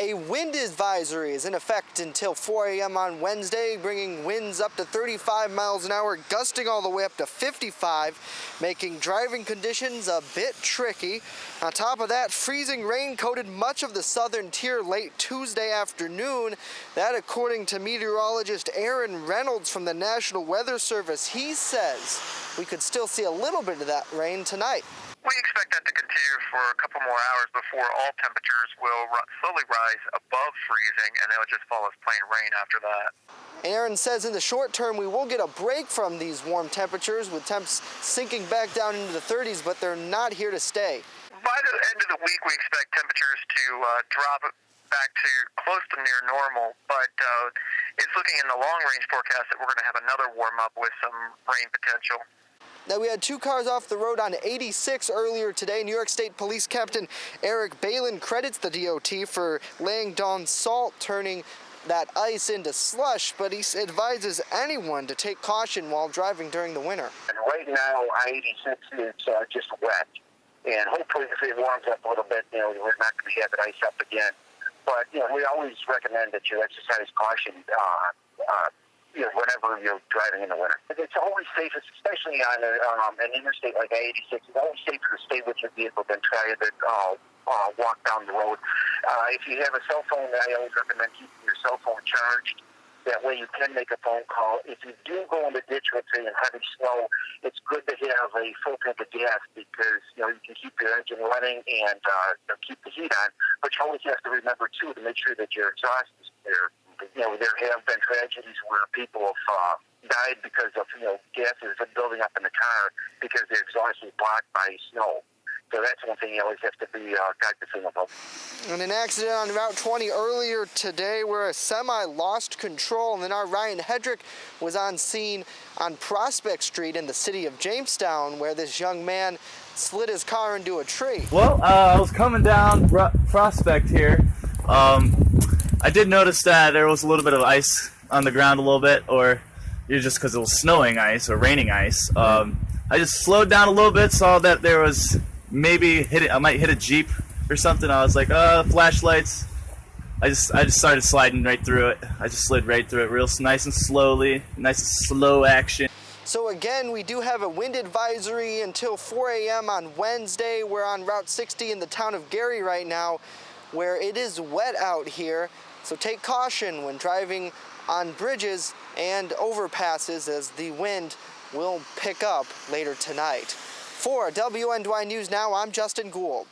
A wind advisory is in effect until 4 a.m. on Wednesday, bringing winds up to 35 miles an hour, gusting all the way up to 55, making driving conditions a bit tricky. On top of that, freezing rain coated much of the southern tier late Tuesday afternoon. That, according to meteorologist Aaron Reynolds from the National Weather Service, he says we could still see a little bit of that rain tonight. We expect that to continue for a couple more hours before all temperatures will slowly rise above freezing, and they'll just fall as plain rain after that. Aaron says in the short term we will get a break from these warm temperatures, with temps sinking back down into the 30s, but they're not here to stay. By the end of the week, we expect temperatures to drop back to close to near normal, but it's looking in the long-range forecast that we're going to have another warm-up with some rain potential. Now, we had 2 cars off the road on 86 earlier today. New York State Police Captain Eric Balin credits the DOT for laying down salt, turning that ice into slush, but he advises anyone to take caution while driving during the winter. And right now, I-86 is just wet, and hopefully if it warms up a little bit, we're not going to have it ice up again. But, we always recommend that you exercise caution whenever you're driving in the winter. It's always safest, especially on an interstate like I-86, it's always safer to stay with your vehicle than try to walk down the road. If you have a cell phone, I always recommend keeping your cell phone charged. That way you can make a phone call. If you do go in the ditch, let's say in heavy snow, it's good to have a full tank of gas because, you can keep your engine running and keep the heat on. But you always have to remember, too, to make sure that your exhaust is clear. There have been tragedies where people have died because of, gas has been building up in the car because the exhaust is blocked by snow. So that's one thing you always have to be cognizant of. And an accident on Route 20 earlier today where a semi lost control, and then our Ryan Hedrick was on scene on Prospect Street in the city of Jamestown, where this young man slid his car into a tree. Well, I was coming down Prospect here. I did notice that there was a little bit of ice on the ground a little bit, or just because it was snowing ice or raining ice. I just slowed down a little bit, saw that there was I might hit a Jeep or something. I was like, flashlights. I just started sliding right through it. I just slid right through it real nice and slowly, nice and slow action. So again, we do have a wind advisory until 4 a.m. on Wednesday. We're on Route 60 in the town of Gary right now, where it is wet out here. So take caution when driving on bridges and overpasses, as the wind will pick up later tonight. For WNY News Now, I'm Justin Gould.